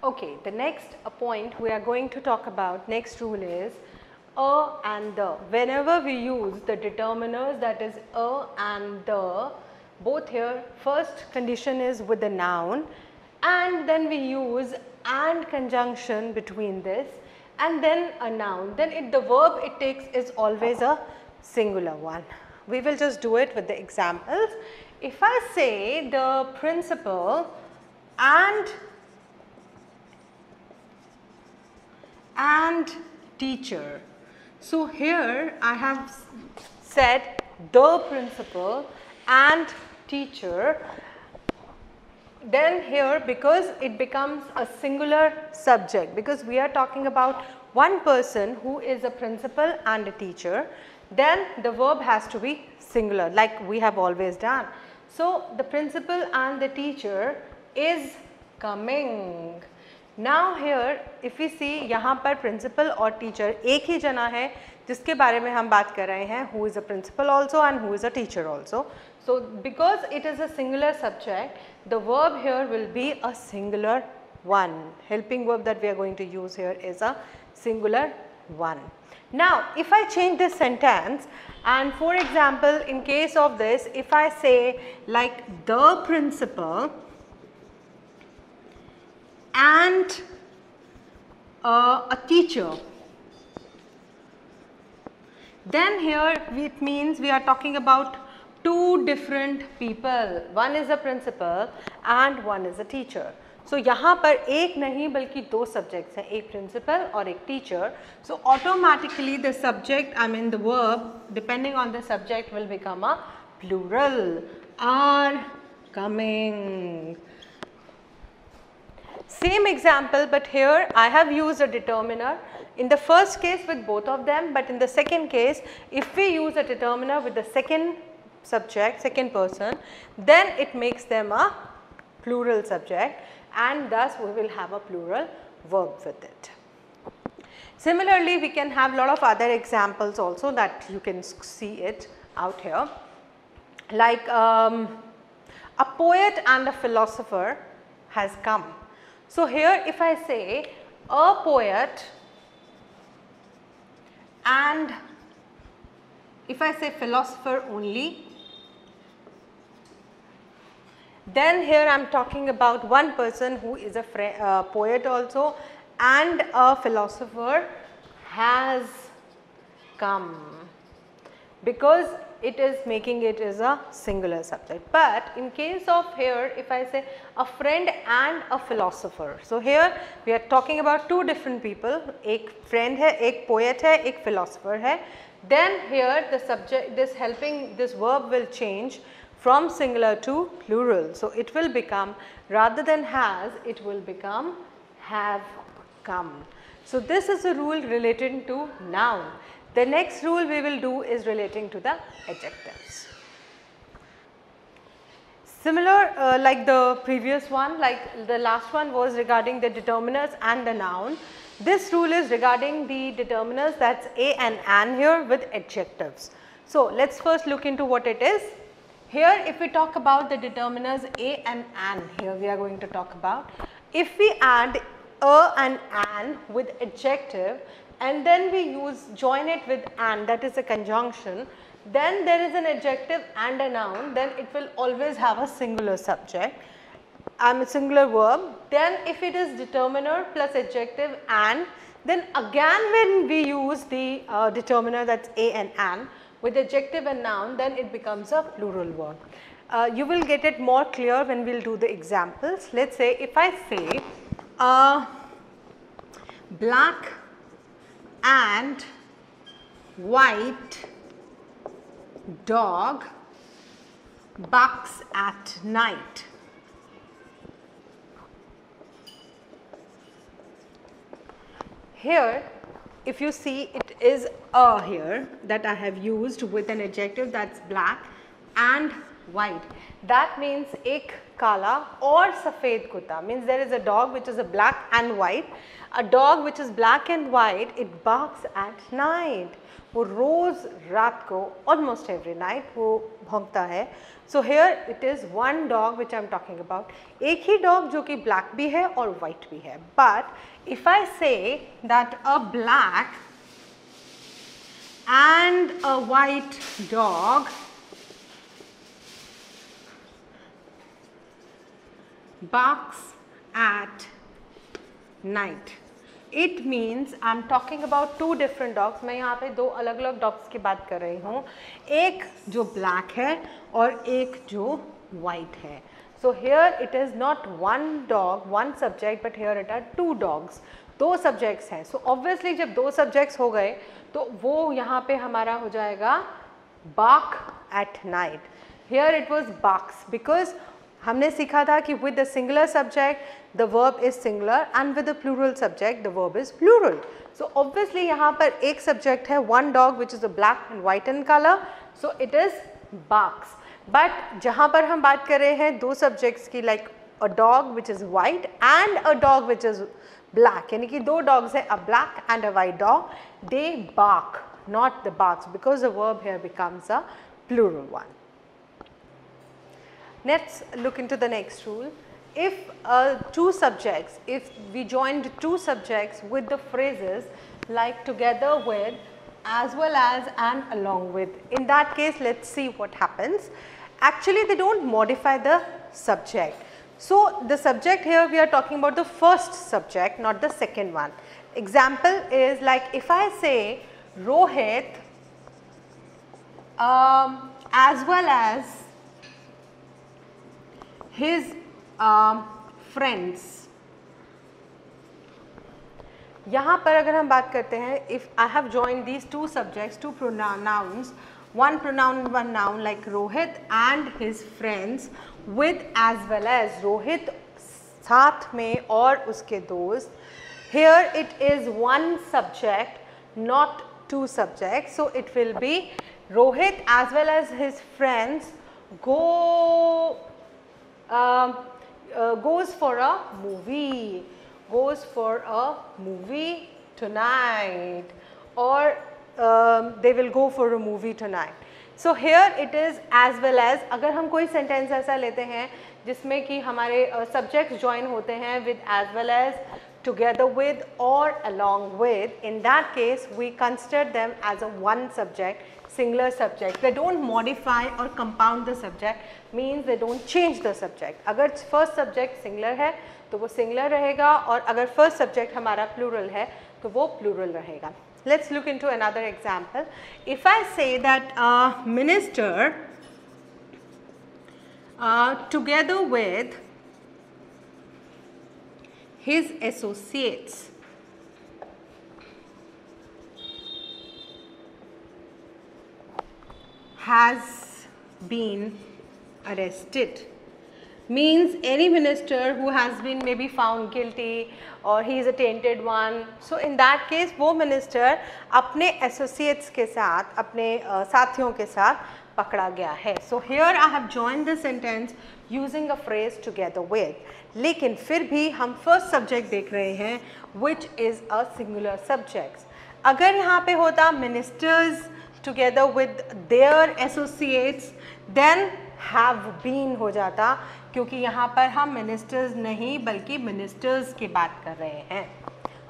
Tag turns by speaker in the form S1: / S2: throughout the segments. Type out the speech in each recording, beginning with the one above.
S1: Okay, the next point we are going to talk about, next rule is a and the. Whenever we use the determiners, that is a and the, both here first condition is with the noun, and then we use and conjunction between this, and then a noun, then the verb it takes is always a singular one. We will just do it with the examples. If I say the principal and teacher, so here I have said the principal and teacher, then here because it becomes a singular subject, because we are talking about one person who is a principal and a teacher, then the verb has to be singular like we have always done. So the principal and the teacher is coming. Now here if we see, यहाँ पर principal और teacher एक ही जना है जिसके बारे में हम बात कर रहे हैं, who is a principal also and who is a teacher also. So because it is a singular subject, the verb here will be a singular one. Helping verb that we are going to use here is a singular one. Now if I change this sentence, and for example in case of this, if I say like the principal and a teacher, then here it means we are talking about two different people. One is a principal and one is a teacher. So यहाँ पर एक नहीं बल्कि दो subjects हैं, एक principal और एक teacher. So automatically the subject, I mean the verb, depending on the subject, will become a plural. Are coming. Same example, but here I have used a determiner in the first case with both of them, but in the second case if we use a determiner with the second subject, second person, then it makes them a plural subject, and thus we will have a plural verb with it. Similarly, we can have lot of other examples also that you can see it out here, like a poet and a philosopher has come. So here if I say a poet and if I say philosopher only, then here I am talking about one person who is a poet also and a philosopher has come, because it is making it as a singular subject. But in case of here if I say a friend and a philosopher, so here we are talking about two different people, एक friend है, एक poet है, एक philosopher है, then here the subject, this verb will change from singular to plural. So it will become, rather than has, it will become have come. So this is a rule relating to noun. The next rule we will do is relating to the adjectives. Similar like the previous one, like the last one was regarding the determiners and the noun. This rule is regarding the determiners, that's a and an here with adjectives. So let's first look into what it is. Here if we talk about the determiners a and an, here we are going to talk about. If we add a and an with adjective and then we join it with and, that is a conjunction, then there is an adjective and a noun, then it will always have a singular subject and a singular verb. Then if it is determiner plus adjective and, then again when we use the determiner, that's a and an, with adjective and noun, then it becomes a plural verb. You will get it more clear when we will do the examples. Let us say if I say black and white dog barks at night. Here if you see, it is a here that I have used with an adjective, that's black and white. That means एक काला और सफ़ेद कुत्ता, means there is a dog which is a black and white. A dog which is black and white, it barks at night. वो रोज़ रात को almost every night वो भौंकता है. So here it is one dog which I am talking about. एक ही dog जो कि black भी है और white भी है. But if I say that a black and a white dog barks at night, it means I am talking about two different dogs. मैं यहाँ पे दो अलग अलग dogs की बात कर रही हूँ, एक जो black है और एक जो white है. So here it is not one dog, one subject, but here it are two dogs. दो subjects हैं. So obviously जब दो subjects हो गए तो वो यहाँ पे हमारा हो जाएगा bark at night. Here it was barks because हमने सीखा था कि with the singular subject the verb is singular and with the plural subject the verb is plural. So obviously यहाँ पर एक subject है one dog which is a black and white in color, so it is barks. But जहाँ पर हम बात कर रहे हैं दो subjects की, like a dog which is white and a dog which is black, यानी कि दो dogs है, a black and a white dog, they bark, not the barks, because the verb here becomes a plural one. Let's look into the next rule. If if we joined two subjects with the phrases like together with, as well as, and along with, in that case let's see what happens. Actually they don't modify the subject. So the subject here we are talking about the first subject, not the second one. Example is like if I say Rohit as well as his friends. यहाँ पर अगर हम बात करते हैं, if I have joined these two subjects, two pronouns, one pronoun and one noun like Rohit and his friends with as well as, Rohit साथ में और उसके दोस्त. Here it is one subject, not two subjects, so it will be Rohit as well as his friends goes for a movie, goes for a movie tonight, or they will go for a movie tonight. So here it is as well as. अगर हम कोई sentence ऐसा लेते हैं जिसमें कि हमारे subjects join होते हैं with as well as, together with, or along with, in that case we consider them as a one subject, singular subject. They don't modify or compound the subject, means they don't change the subject. अगर first subject singular है तो वो singular रहेगा, और अगर first subject हमारा plural है तो वो plural रहेगा. Let's look into another example. If I say that a minister together with his associates has been arrested, means any minister who has been maybe found guilty or he is a tainted one. So in that case वो minister अपने associates के साथ, अपने साथियों के साथ पकड़ा गया है. So here I have joined the sentence using a phrase together with. लेकिन फिर भी हम first subject देख रहे हैं which is a singular subject. अगर यहाँ पे होता ministers together with their associates, then have been हो जाता, क्योंकि यहाँ पर हम ministers नहीं बल्कि ministers की बात कर रहे हैं.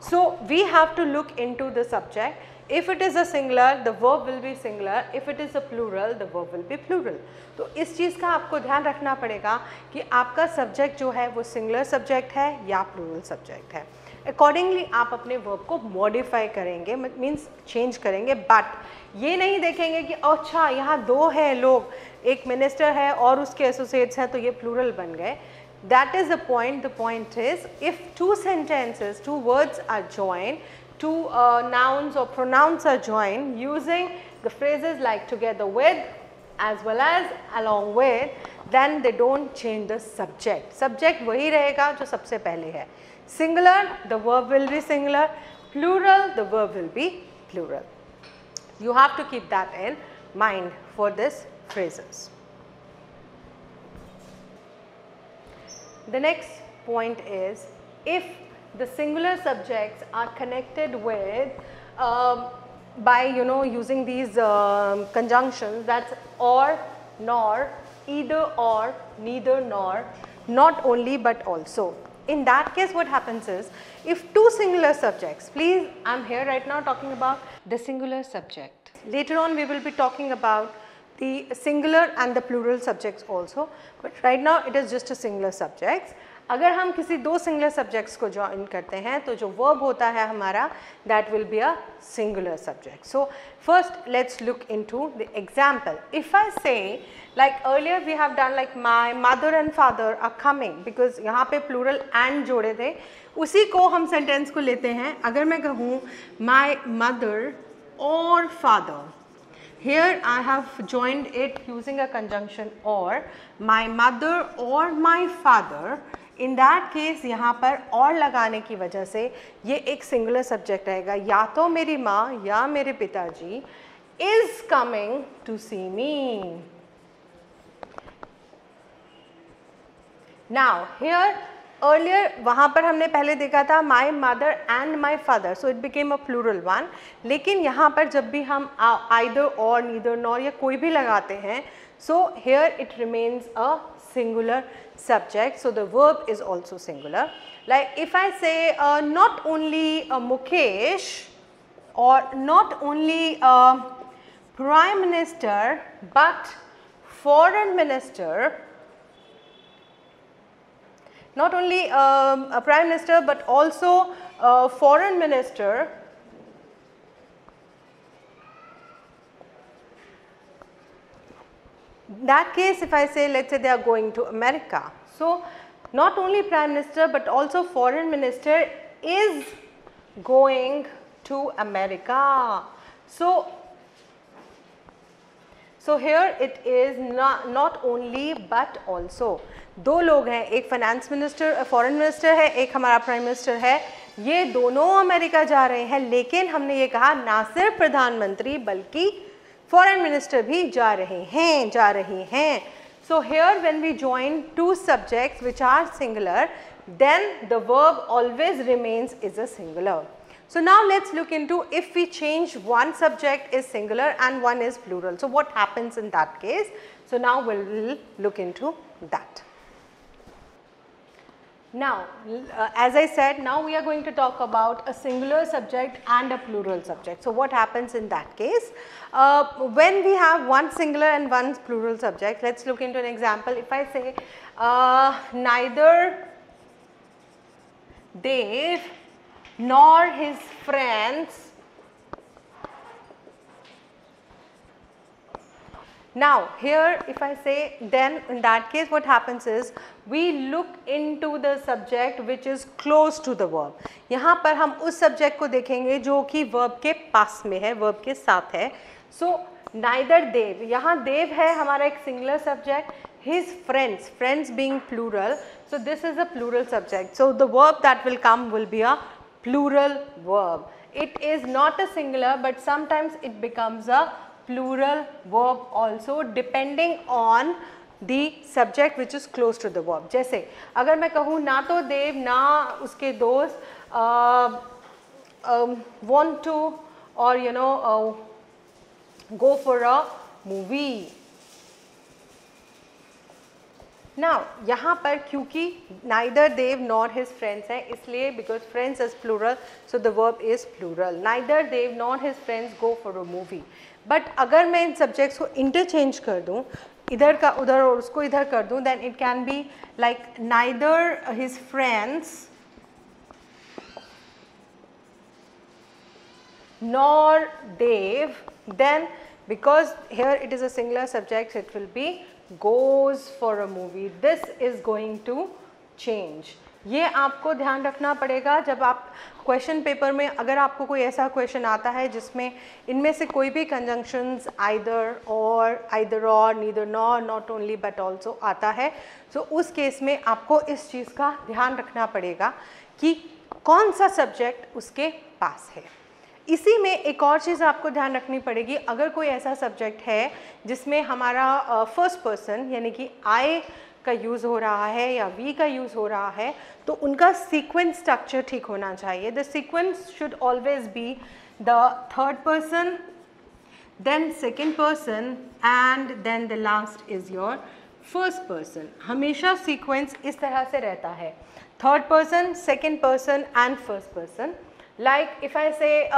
S1: So we have to look into the subject. If it is a singular, the verb will be singular. If it is a plural, the verb will be plural. तो इस चीज़ का आपको ध्यान रखना पड़ेगा कि आपका subject जो है वो singular subject है या plural subject है. Accordingly आप अपने verb को modify करेंगे, means change करेंगे, but ये नहीं देखेंगे कि अच्छा यहाँ दो हैं लोग, एक minister है और उसके associates हैं तो ये plural बन गए. That is the point. The point is if two sentences, two words are joined, two nouns or pronouns are joined using the phrases like together with, as well as, along with, then they don't change the subject. Subject वही रहेगा जो सबसे पहले है. Singular, the verb will be singular. Plural, the verb will be plural. You have to keep that in mind for these phrases. The next point is, if the singular subjects are connected with by using these conjunctions, that's or, nor, either or, neither nor, not only but also. In that case what happens is, if two singular subjects, please I am here right now talking about the singular subject. Later on we will be talking about the singular and the plural subjects also, but right now it is just a singular subjects. अगर हम किसी दो singular subjects को join करते हैं तो जो verb होता है हमारा, that will be a singular subject. So first let's look into the example. If I say, like earlier we have done like my mother and father are coming, because यहाँ पे plural and जोड़े थे, उसी को हम sentence को लेते हैं. अगर मैं कहूँ my mother or father, here I have joined it using a conjunction or, my mother or my father. In that case यहाँ पर और लगाने की वजह से ये एक singular subject रहेगा, या तो मेरी माँ या मेरे पिताजी is coming to see me. Now here earlier वहाँ पर हमने पहले देखा था my mother and my father, so it became a plural one. लेकिन यहाँ पर जब भी हम either or, neither nor या कोई भी लगाते हैं, so here it remains a singular subject, so the verb is also singular. Like if I say not only Mukesh or not only Prime Minister but Foreign Minister, not only a Prime Minister but also Foreign Minister, in that case if I say, let's say they are going to America, so not only Prime Minister but also Foreign Minister is going to America. So here it is not only but also. दो लोग हैं, एक finance minister foreign minister है, एक हमारा prime minister है, ये दोनों अमेरिका जा रहे हैं, लेकिन हमने ये कहा ना सिर्फ प्रधानमंत्री बल्कि फॉरेन मिनिस्टर भी जा रही हैं. So here when we join two subjects which are singular, then the verb always remains is a singular. So now let's look into, if we change one subject is singular and one is plural, so what happens in that case? So now we'll look into that. Now as I said, now we are going to talk about a singular subject and a plural subject. So what happens in that case? When we have one singular and one plural subject, let's look into an example. If I say neither Dave nor his friends. Now here if I say, then in that case what happens is, we look into the subject which is close to the verb. यहाँ पर हम उस subject को देखेंगे जो कि verb के पास में है, verb के साथ है. So neither Dev, यहाँ Dev है हमारा एक singular subject, his friends, friends being plural, so this is a plural subject. So the verb that will come will be a plural verb. It is not a singular but sometimes it becomes a plural verb also depending on the subject which is close to the verb. जैसे अगर मैं कहूँ ना तो देव ना उसके दोस्त want to or go for a movie. Now यहाँ पर क्योंकि neither Dev nor his friends है, इसलिए because friends is plural, so the verb is plural. Neither Dev nor his friends go for a movie. But अगर मैं इन subjects को interchange कर दूँ, इधर का उधर और उसको इधर कर दूँ, then it can be like neither his friends nor Dev, then because here it is a singular subject, it will be goes for a movie. This is going to change. ये आपको ध्यान रखना पड़ेगा जब आप क्वेश्चन पेपर में, अगर आपको कोई ऐसा क्वेश्चन आता है जिसमें इनमें से कोई भी conjunctions either or, neither nor, not only but also आता है, तो उस केस में आपको इस चीज़ का ध्यान रखना पड़ेगा कि कौन सा सब्जेक्ट उसके पास है. इसी में एक और चीज़ आपको ध्यान रखनी पड़ेगी, अगर कोई ऐसा सब्जेक्ट है जिसमें हमारा फर्स्ट पर्सन यानी कि आई का यूज़ हो रहा है या वी का यूज़ हो रहा है, तो उनका सीक्वेंस स्ट्रक्चर ठीक होना चाहिए. The sequence should always be the third person, then second person and then the last is your first person. हमेशा sequence इस तरह से रहता है, third person, second person and first person. Like if I say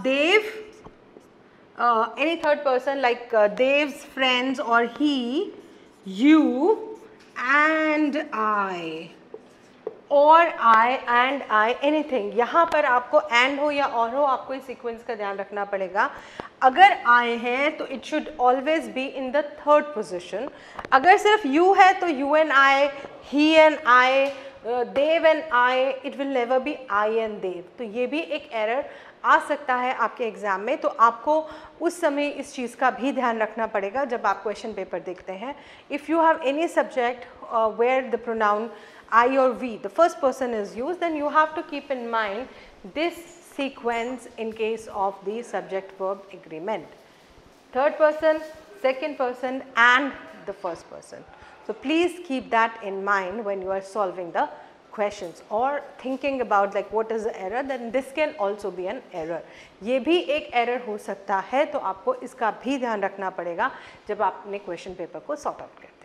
S1: Dev, any third person like Dev's friends or he, you and I, और I and I anything. यहाँ पर आपको and हो या और हो, आपको इस सीक्वेंस का ध्यान रखना पड़ेगा. अगर I है तो it should always be in the third position. अगर सिर्फ you है तो you and I, he and I, Dev and I, it will never be I and Dev. तो ये भी एक error आ सकता है आपके एग्ज़ाम में, तो आपको उस समय इस चीज़ का भी ध्यान रखना पड़ेगा जब आप क्वेश्चन पेपर देखते हैं. If you have any subject where the pronoun I or we, the first person is used, then you have to keep in mind this sequence in case of the subject-verb agreement. Third person, second person and the first person. So please keep that in mind when you are solving the questions or thinking about like what is the error, then this can also be an error. ये भी एक error हो सकता है, तो आपको इसका भी ध्यान रखना पड़ेगा जब आप अपने क्वेश्चन पेपर को सॉर्ट आउट करते हैं.